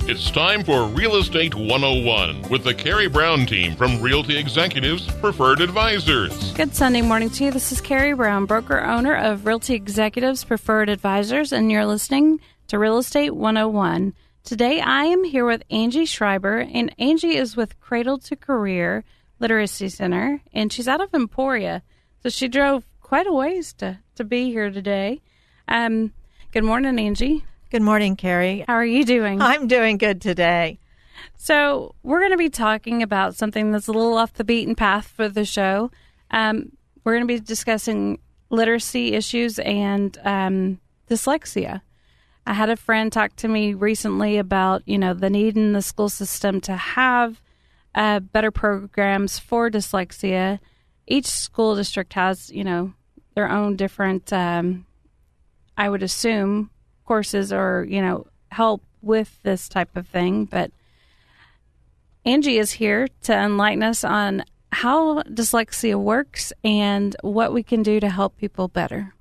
It's time for Real Estate 101 with the Carey Brown team from Realty Executives Preferred Advisors. Good Sunday morning to you. This is Carey Brown, broker-owner of Realty Executives Preferred Advisors, and you're listening to Real Estate 101. Today, I am here with Angie Schreiber, and Angie is with Cradle to Career Literacy Center, and she's out of Emporia, so she drove quite a ways to be here today. Good morning, Angie. Good morning, Carey. How are you doing? I'm doing good today. So we're going to be talking about something that's a little off the beaten path for the show. We're going to be discussing literacy issues and dyslexia. I had a friend talk to me recently about, the need in the school system to have better programs for dyslexia. Each school district has, their own different, I would assume, courses or, help with this type of thing. But Angie is here to enlighten us on how dyslexia works and what we can do to help people better.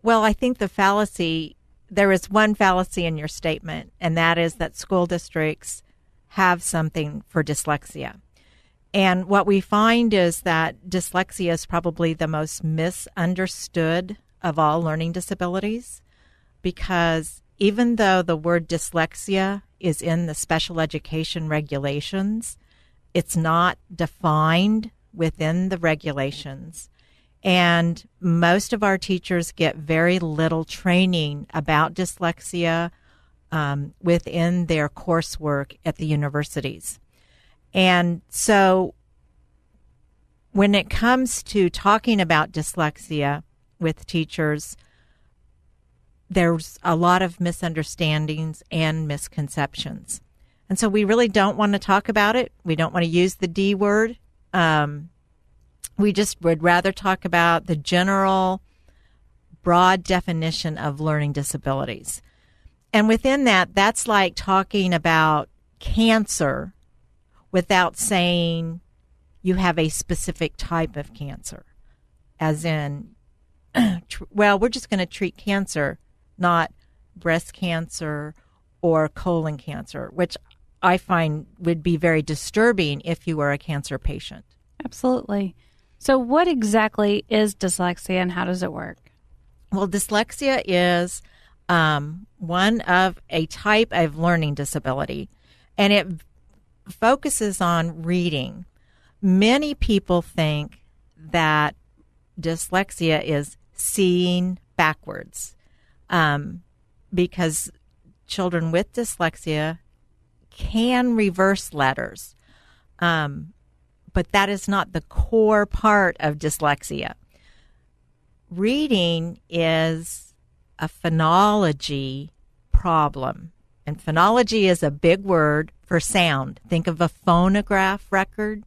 Well, I think there is one fallacy in your statement, and that is that school districts have something for dyslexia. And what we find is that dyslexia is probably the most misunderstood of all learning disabilities, because even though the word dyslexia is in the special education regulations, it's not defined within the regulations. And most of our teachers get very little training about dyslexia within their coursework at the universities. And so when it comes to talking about dyslexia with teachers, there's a lot of misunderstandings and misconceptions. And so we really don't want to talk about it. We don't want to use the D word. We just would rather talk about the general, broad definition of learning disabilities. And within that, that's like talking about cancer without saying you have a specific type of cancer. As in, well, we're just going to treat cancer, not breast cancer or colon cancer, which I find would be very disturbing if you were a cancer patient. Absolutely. So what exactly is dyslexia and how does it work? Well, dyslexia is one of a type of learning disability, and it focuses on reading. Many people think that dyslexia is seeing backwards, because children with dyslexia can reverse letters. But that is not the core part of dyslexia. Reading is a phonology problem. And phonology is a big word for sound. Think of a phonograph record,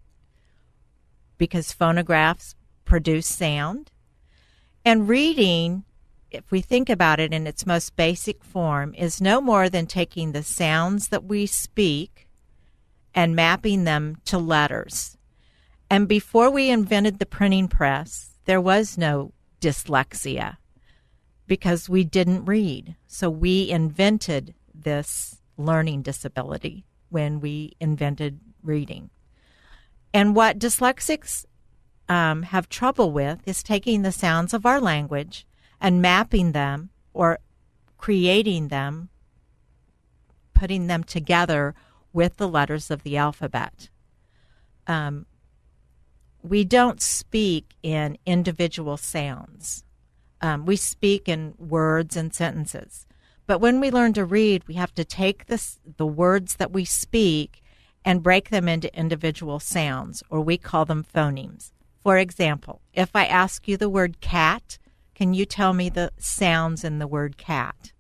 because phonographs produce sound. And reading, if we think about it in its most basic form, is no more than taking the sounds that we speak and mapping them to letters. And before we invented the printing press, there was no dyslexia because we didn't read. So we invented this learning disability when we invented reading. And what dyslexics have trouble with is taking the sounds of our language and mapping them or creating them, putting them together with the letters of the alphabet. We don't speak in individual sounds. We speak in words and sentences. But when we learn to read, we have to take the words that we speak and break them into individual sounds, or we call them phonemes. For example, if I ask you the word cat, can you tell me the sounds in the word cat?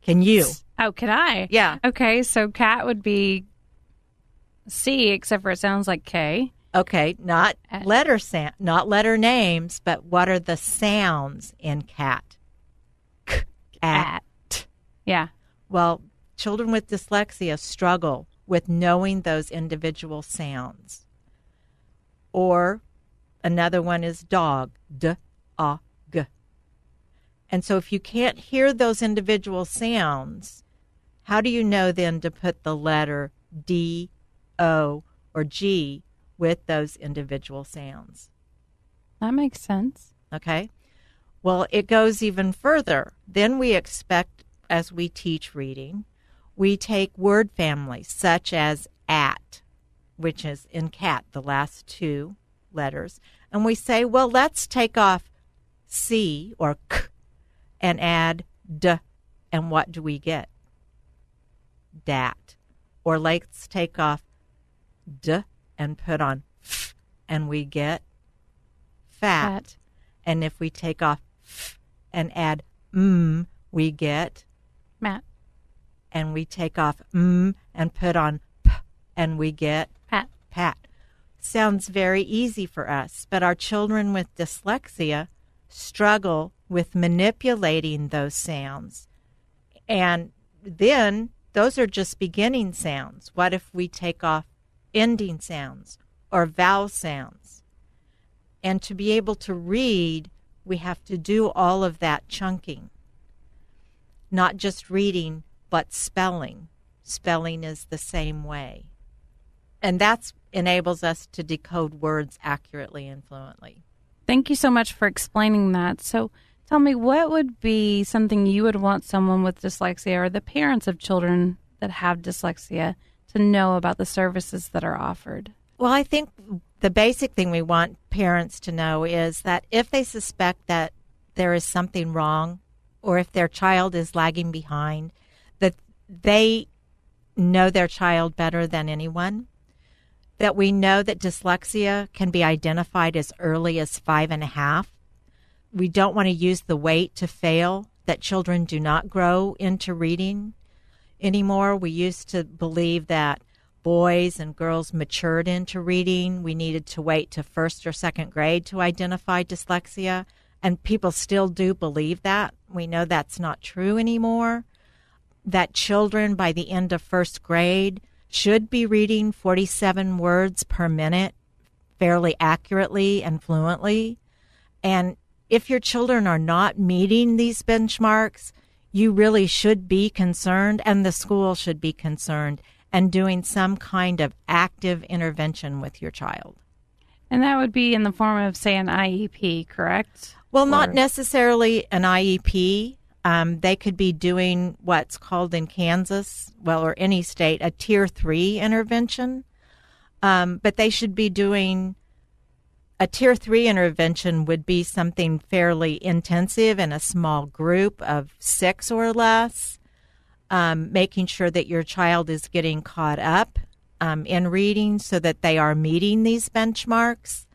Can you? Oh, can I? Yeah. Okay, so cat would be C, except for it sounds like K. Okay, not letter names, but what are the sounds in cat? Cat. Yeah. Well, children with dyslexia struggle with knowing those individual sounds. Or another one is dog, D-A-G. And so if you can't hear those individual sounds, how do you know then to put the letter D, O, or G with those individual sounds? That makes sense. Okay. Well, it goes even further. Then we expect, as we teach reading, we take word families such as at, which is in cat, the last two letters, and we say, well, let's take off C or K and add D, and what do we get? Dat. Or let's take off D and put on F, and we get fat. And if we take off F and add we get Matt. And we take off and put on P, and we get pat. Sounds very easy for us, but our children with dyslexia struggle with manipulating those sounds. And then those are just beginning sounds. What if we take off ending sounds or vowel sounds? And to be able to read, we have to do all of that chunking. Not just reading, but spelling. Spelling is the same way. And that enables us to decode words accurately and fluently. Thank you so much for explaining that. So tell me, what would be something you would want someone with dyslexia or the parents of children that have dyslexia to know about the services that are offered? Well, I think the basic thing we want parents to know is that if they suspect that there is something wrong or if their child is lagging behind, that they know their child better than anyone, that we know that dyslexia can be identified as early as 5.5. We don't want to use the weight to fail, that children do not grow into reading anymore. We used to believe that boys and girls matured into reading. We needed to wait to first or second grade to identify dyslexia, and people still do believe that. We know that's not true anymore, that children by the end of first grade should be reading 47 words per minute fairly accurately and fluently. And if your children are not meeting these benchmarks, you really should be concerned, and the school should be concerned, and doing some kind of active intervention with your child. And that would be in the form of, say, an IEP, correct? Well, not necessarily an IEP. They could be doing what's called in Kansas, well, or any state, a Tier 3 intervention. But they should be doing a Tier 3 intervention would be something fairly intensive in a small group of 6 or less, making sure that your child is getting caught up in reading so that they are meeting these benchmarks.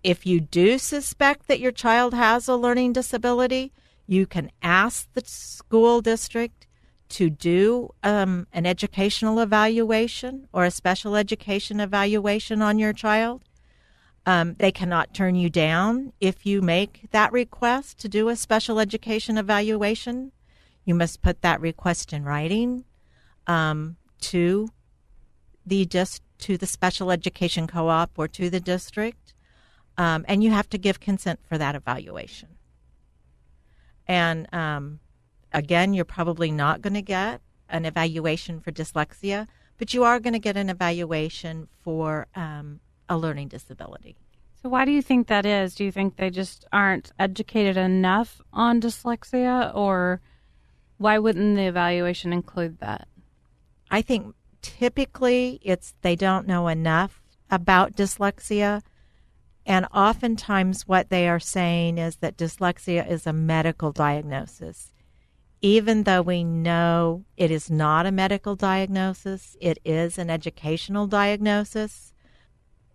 If you do suspect that your child has a learning disability, you can ask the school district to do an educational evaluation or a special education evaluation on your child. They cannot turn you down if you make that request to do a special education evaluation. You must put that request in writing to the special education co-op or to the district, and you have to give consent for that evaluation. And again, you're probably not going to get an evaluation for dyslexia, but you are going to get an evaluation for a learning disability. So why do you think that is? Do you think they just aren't educated enough on dyslexia, or why wouldn't the evaluation include that? I think typically it's they don't know enough about dyslexia. And oftentimes what they are saying is that dyslexia is a medical diagnosis. Even though we know it is not a medical diagnosis, it is an educational diagnosis.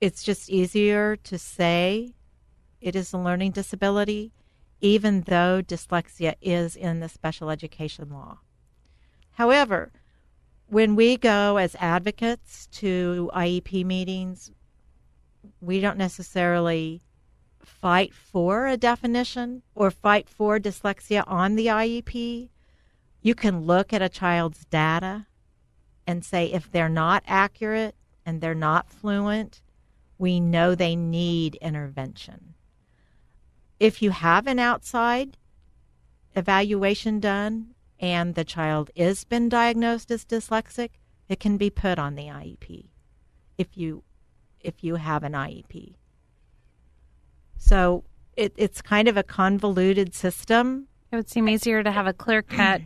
It's just easier to say it is a learning disability, even though dyslexia is in the special education law. However, when we go as advocates to IEP meetings, we don't necessarily fight for a definition or fight for dyslexia on the IEP. You can look at a child's data and say if they're not accurate and they're not fluent, we know they need intervention. If you have an outside evaluation done and the child is been diagnosed as dyslexic, it can be put on the IEP if you have an IEP. So it's kind of a convoluted system. It would seem easier to have a clear-cut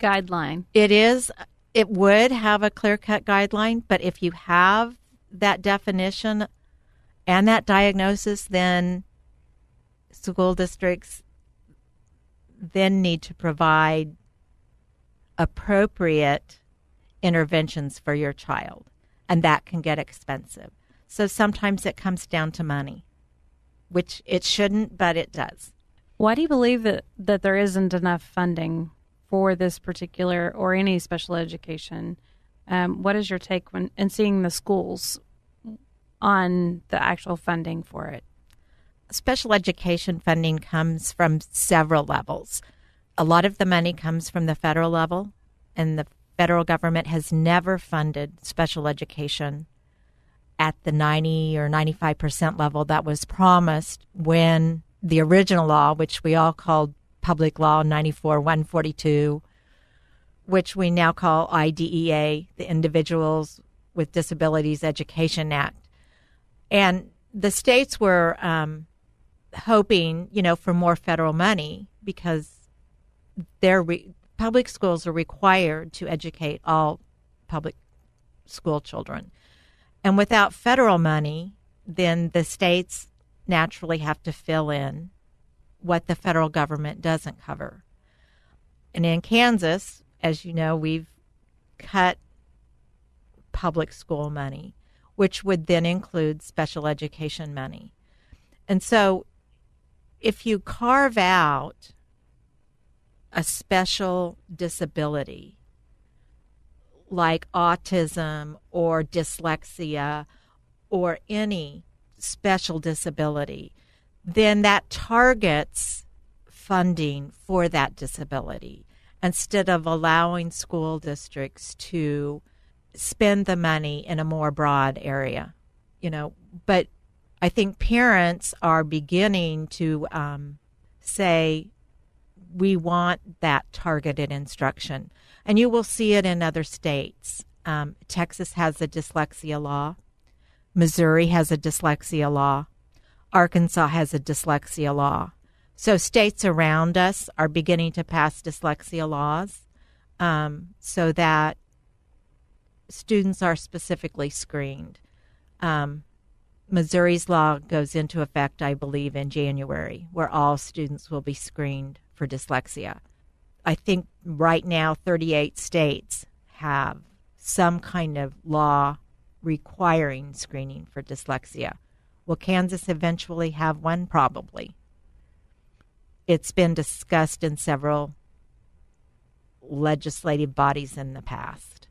guideline. It is. It would have a clear-cut guideline, but if you have that definition and that diagnosis, then school districts then need to provide appropriate interventions for your child, and that can get expensive. So sometimes it comes down to money, which it shouldn't, but it does. Why do you believe that there isn't enough funding for this particular or any special education? What is your take in seeing the schools on the actual funding for it? Special education funding comes from several levels. A lot of the money comes from the federal level, and the federal government has never funded special education at the 90 or 95% level that was promised when the original law, which we all called Public Law 94-142, which we now call IDEA, the Individuals with Disabilities Education Act. And the states were hoping, for more federal money because their public schools are required to educate all public school children. And without federal money, then the states naturally have to fill in what the federal government doesn't cover. And in Kansas, as you know, we've cut public school money, which would then include special education money. And so if you carve out a special disability like autism or dyslexia or any special disability, then that targets funding for that disability instead of allowing school districts to spend the money in a more broad area, But I think parents are beginning to say, we want that targeted instruction. And you will see it in other states. Texas has a dyslexia law. Missouri has a dyslexia law. Arkansas has a dyslexia law. So states around us are beginning to pass dyslexia laws so that students are specifically screened. Missouri's law goes into effect, I believe, in January, where all students will be screened for dyslexia. I think right now 38 states have some kind of law requiring screening for dyslexia. Will Kansas eventually have one? Probably. It's been discussed in several legislative bodies in the past.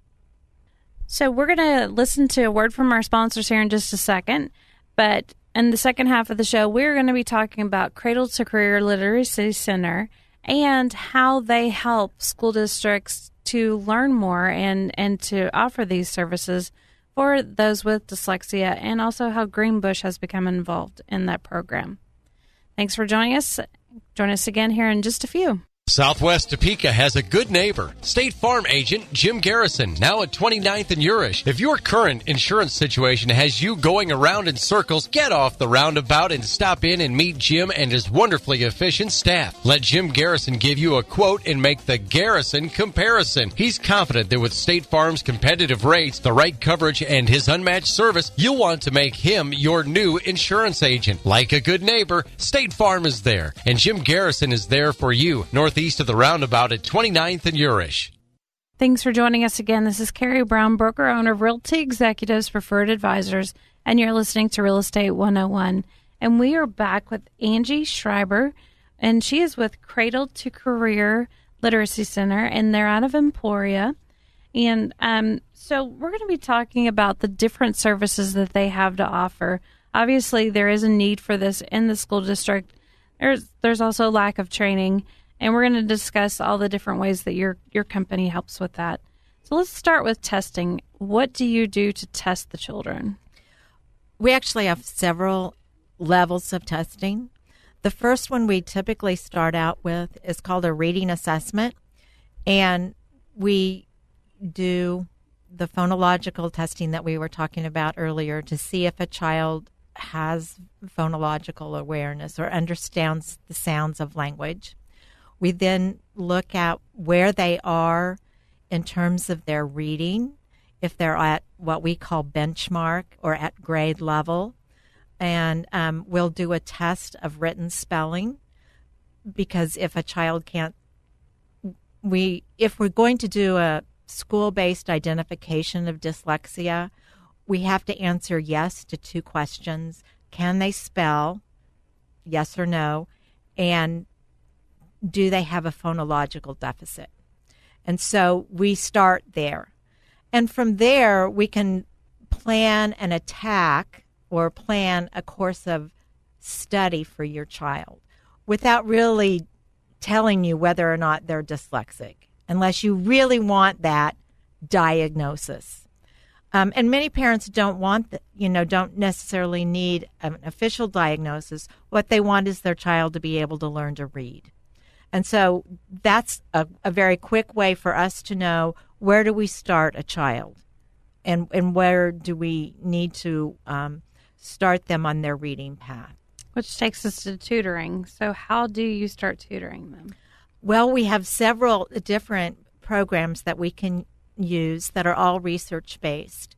So we're going to listen to a word from our sponsors here in just a second. But in the second half of the show, we're going to be talking about Cradle to Career Literacy Center and how they help school districts to learn more and to offer these services for those with dyslexia, and also how Greenbush has become involved in that program. Thanks for joining us. Join us again here in just a few. Southwest Topeka has a good neighbor. State Farm agent Jim Garrison, now at 29th and Urish. If your current insurance situation has you going around in circles, get off the roundabout and stop in and meet Jim and his wonderfully efficient staff. Let Jim Garrison give you a quote and make the Garrison comparison. He's confident that with State Farm's competitive rates, the right coverage, and his unmatched service, you'll want to make him your new insurance agent. Like a good neighbor, State Farm is there, and Jim Garrison is there for you. Northeast of the roundabout at 29th and Urish. Thanks for joining us again. This is Carey Brown, broker, owner of Realty Executives Preferred Advisors, and you're listening to Real Estate 101. And we are back with Angie Schreiber, and she is with Cradle to Career Literacy Center, and they're out of Emporia. And so we're going to be talking about the different services that they have to offer. Obviously, there is a need for this in the school district. There's also a lack of training. And we're going to discuss all the different ways that your company helps with that. So let's start with testing. What do you do to test the children? We actually have several levels of testing. The first one we typically start out with is called a reading assessment, and we do the phonological testing that we were talking about earlier to see if a child has phonological awareness or understands the sounds of language. We then look at where they are in terms of their reading, if they're at what we call benchmark or at grade level. And we'll do a test of written spelling, because if a child can't, if we're going to do a school-based identification of dyslexia, we have to answer yes to 2 questions. Can they spell? Yes or no. And do they have a phonological deficit? And so we start there. And from there, we can plan an attack or plan a course of study for your child without really telling you whether or not they're dyslexic, unless you really want that diagnosis. And many parents don't want, don't necessarily need an official diagnosis. What they want is their child to be able to learn to read. And so that's a very quick way for us to know, where do we start a child, and where do we need to start them on their reading path. Which takes us to tutoring. So how do you start tutoring them? Well, we have several different programs that we can use that are all research-based.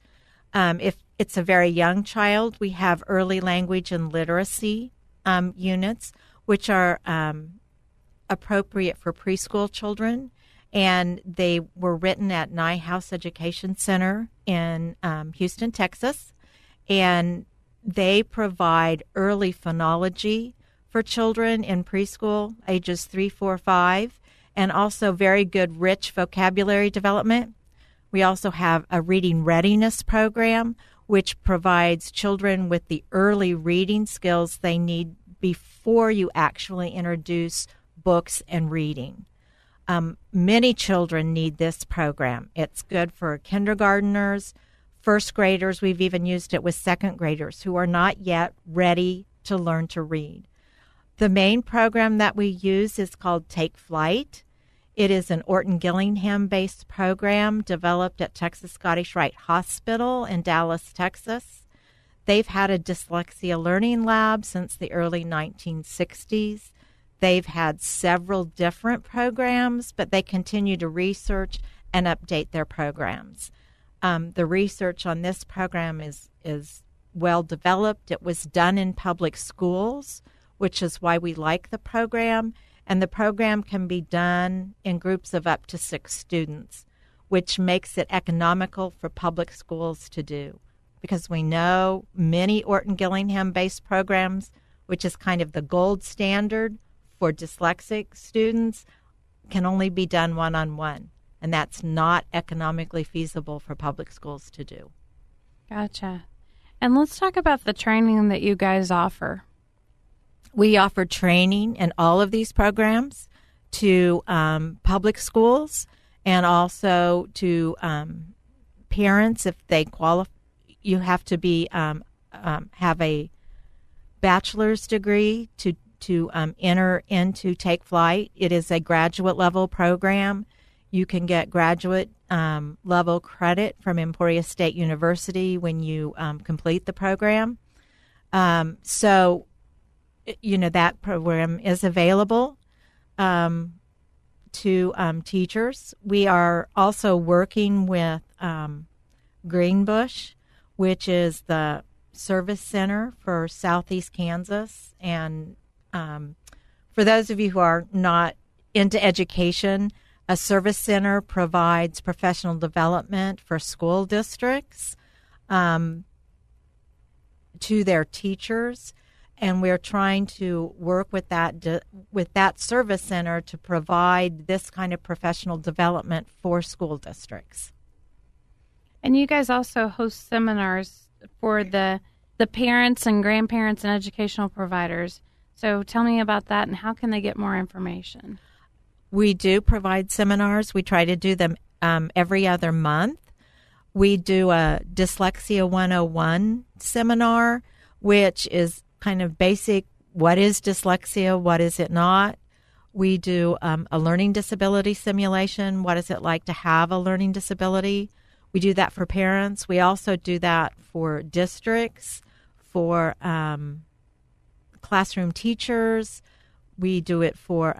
If it's a very young child, we have early language and literacy units, which are appropriate for preschool children. And they were written at Nye House Education Center in Houston, Texas. And they provide early phonology for children in preschool, ages 3, 4, 5, and also very good rich vocabulary development. We also have a reading readiness program, which provides children with the early reading skills they need before you actually introduce books and reading. Many children need this program. It's good for kindergartners, first graders. We've even used it with second graders who are not yet ready to learn to read. The main program that we use is called Take Flight. It is an Orton Gillingham-based program developed at Texas Scottish Rite Hospital in Dallas, Texas. They've had a dyslexia learning lab since the early 1960s. They've had several different programs, but they continue to research and update their programs. The research on this program is well developed. It was done in public schools, which is why we like the program. And the program can be done in groups of up to 6 students, which makes it economical for public schools to do. Because we know many Orton Gillingham-based programs, which is kind of the gold standard for dyslexic students, can only be done one-on-one. And that's not economically feasible for public schools to do. Gotcha. And let's talk about the training that you guys offer. We offer training in all of these programs to public schools and also to parents if they qualify. You have to be have a bachelor's degree to enter into Take Flight. It is a graduate level program. You can get graduate level credit from Emporia State University when you complete the program. So, that program is available to teachers. We are also working with Greenbush, which is the service center for Southeast Kansas. And for those of you who are not into education, a service center provides professional development for school districts to their teachers, and we're trying to work with that service center to provide this kind of professional development for school districts. And you guys also host seminars for the parents and grandparents and educational providers. So tell me about that, and how can they get more information? We do provide seminars. We try to do them every other month. We do a Dyslexia 101 seminar, which is kind of basic what is dyslexia, what is it not. We do a learning disability simulation. What is it like to have a learning disability? We do that for parents. We also do that for districts, for classroom teachers. We do it for,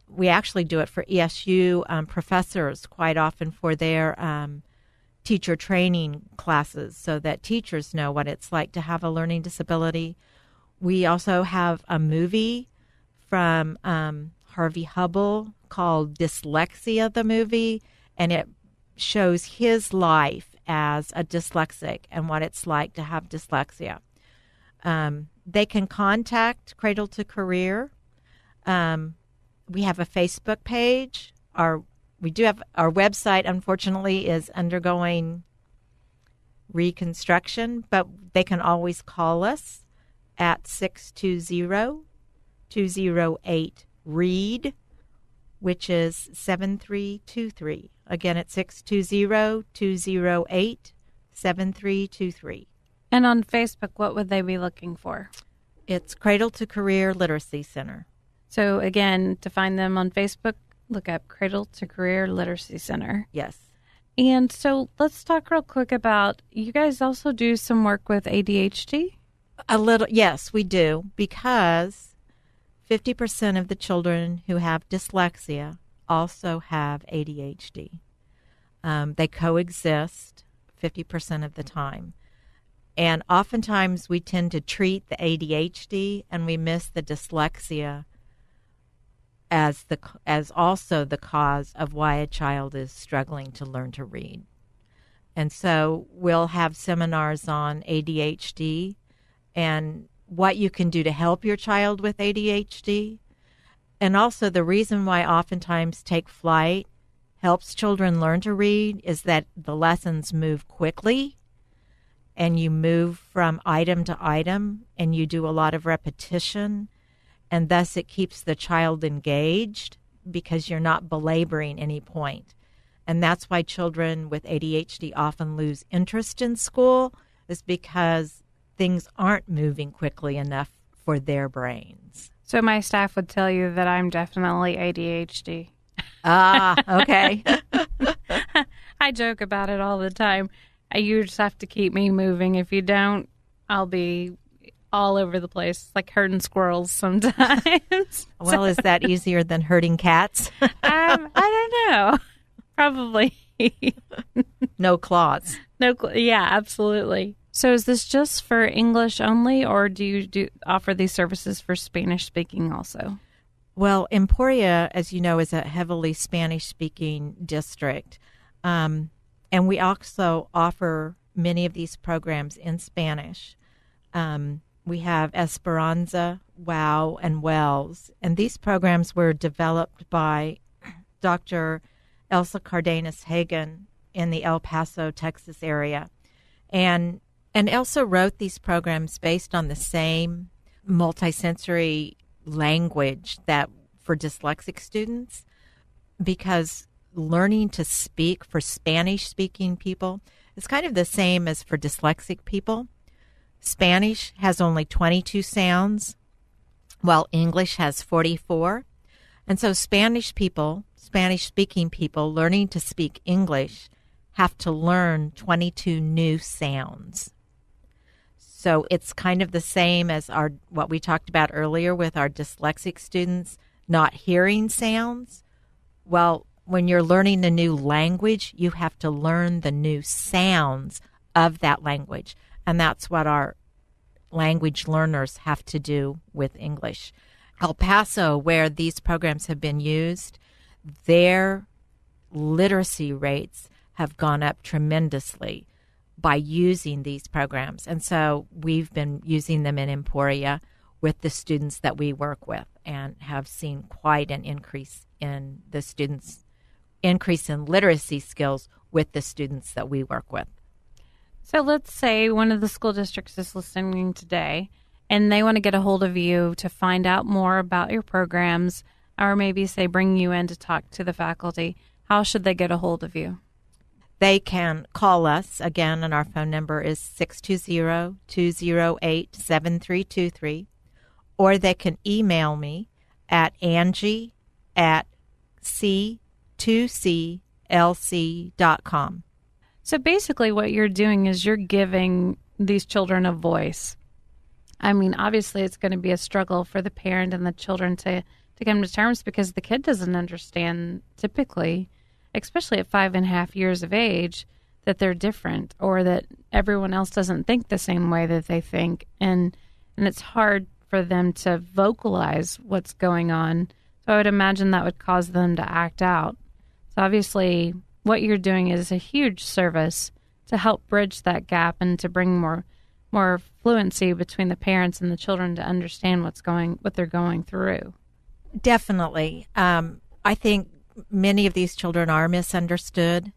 we actually do it for ESU professors quite often for their teacher training classes so that teachers know what it's like to have a learning disability. We also have a movie from Harvey Hubble called Dyslexia, the movie, and it shows his life as a dyslexic and what it's like to have dyslexia. They can contact Cradle to Career. We have a Facebook page. We do have our website, unfortunately, is undergoing reconstruction, but they can always call us at 620-208-READ, which is 7323. Again, it's 620-208-7323. And on Facebook, what would they be looking for? It's Cradle to Career Literacy Center. So again, to find them on Facebook, look up Cradle to Career Literacy Center. Yes. And so let's talk real quick about, you guys also do some work with ADHD? A little, yes, we do, because 50% of the children who have dyslexia also have ADHD. They coexist 50% of the time. And oftentimes we tend to treat the ADHD and we miss the dyslexia as also the cause of why a child is struggling to learn to read. And so we'll have seminars on ADHD and what you can do to help your child with ADHD. And also the reason why oftentimes Take Flight helps children learn to read is that the lessons move quickly and you move from item to item and you do a lot of repetition, and thus it keeps the child engaged because you're not belaboring any point. And that's why children with ADHD often lose interest in school, is because things aren't moving quickly enough for their brains. So my staff would tell you that I'm definitely ADHD. Ah, okay. I joke about it all the time. You just have to keep me moving. If you don't, I'll be all over the place, like herding squirrels sometimes. Well, is that easier than herding cats? I don't know. Probably. No claws. Yeah, absolutely. So is this just for English only, or do you offer these services for Spanish speaking also? Well, Emporia, as you know, is a heavily Spanish-speaking district. And we also offer many of these programs in Spanish. We have Esperanza, WOW, and WELLS. And these programs were developed by Dr. Elsa Cardenas-Hagen in the El Paso, Texas area. And Elsa wrote these programs based on the same multisensory language that for dyslexic students, because learning to speak for Spanish-speaking people is kind of the same as for dyslexic people. Spanish has only 22 sounds, while English has 44. And so Spanish-speaking people learning to speak English have to learn 22 new sounds. So it's kind of the same as what we talked about earlier with our dyslexic students not hearing sounds. Well, when you're learning a new language, you have to learn the new sounds of that language. And that's what our language learners have to do with English. El Paso, where these programs have been used, their literacy rates have gone up tremendously by using these programs. And so we've been using them in Emporia with the students that we work with and have seen quite an increase in the students' increase in literacy skills with the students that we work with. So let's say one of the school districts is listening today and they want to get a hold of you to find out more about your programs, or maybe say bring you in to talk to the faculty. How should they get a hold of you? They can call us again, and our phone number is 620-208-7323, or they can email me at Angie@c2clc.com. So basically what you're doing is you're giving these children a voice. I mean, obviously it's going to be a struggle for the parent and the children to come to terms because the kid doesn't understand typically, especially at 5.5 years of age, that they're different or that everyone else doesn't think the same way that they think. And it's hard for them to vocalize what's going on. So I would imagine that would cause them to act out. So obviously what you're doing is a huge service to help bridge that gap and to bring more fluency between the parents and the children to understand what they're going through. Definitely. I think many of these children are misunderstood.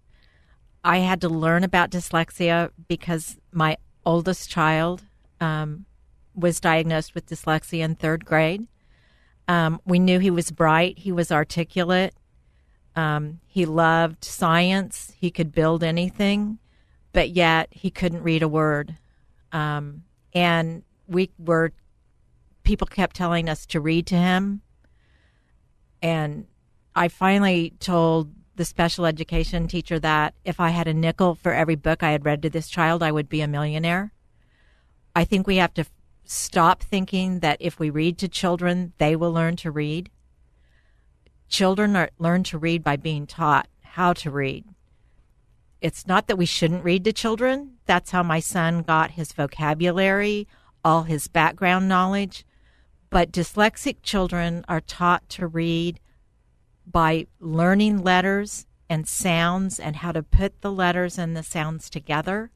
I had to learn about dyslexia because my oldest child was diagnosed with dyslexia in 3rd grade. We knew he was bright. He was articulate. He loved science. He could build anything, but yet he couldn't read a word. And people kept telling us to read to him. And I finally told the special education teacher that if I had a nickel for every book I had read to this child, I would be a millionaire. I think we have to stop thinking that if we read to children, they will learn to read. Children learn to read by being taught how to read. It's not that we shouldn't read to children. That's how my son got his vocabulary, all his background knowledge. But dyslexic children are taught to read by learning letters and sounds and how to put the letters and the sounds together,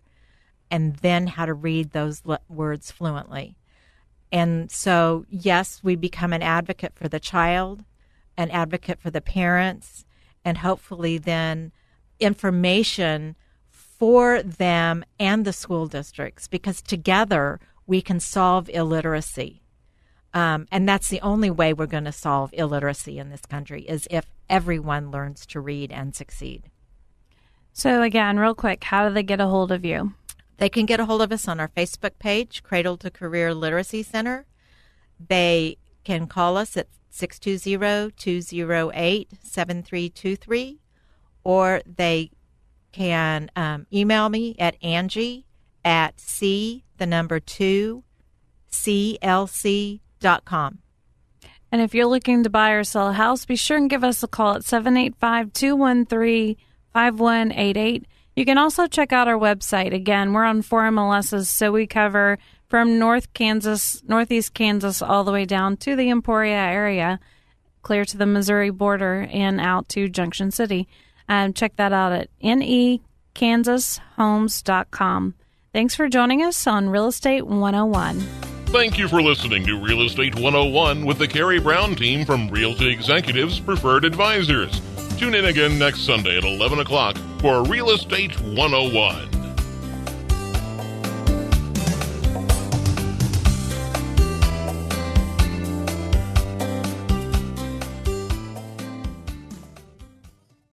and then how to read those words fluently. And so, yes, we become an advocate for the child, an advocate for the parents, and hopefully then information for them and the school districts, because together we can solve illiteracy. And that's the only way we're going to solve illiteracy in this country, is if everyone learns to read and succeed. So again, real quick, how do they get a hold of you? They can get a hold of us on our Facebook page, Cradle to Career Literacy Center. They can call us at 620-208-7323, or they can email me at Angie@C2CLC.com. And if you're looking to buy or sell a house, be sure and give us a call at 785-213-5188. You can also check out our website. Again, we're on 4 MLSs, so we cover from northeast Kansas, all the way down to the Emporia area, clear to the Missouri border and out to Junction City. Check that out at nekansashomes.com. Thanks for joining us on Real Estate 101. Thank you for listening to Real Estate 101 with the Carey Brown team from Realty Executives Preferred Advisors. Tune in again next Sunday at 11 o'clock for Real Estate 101.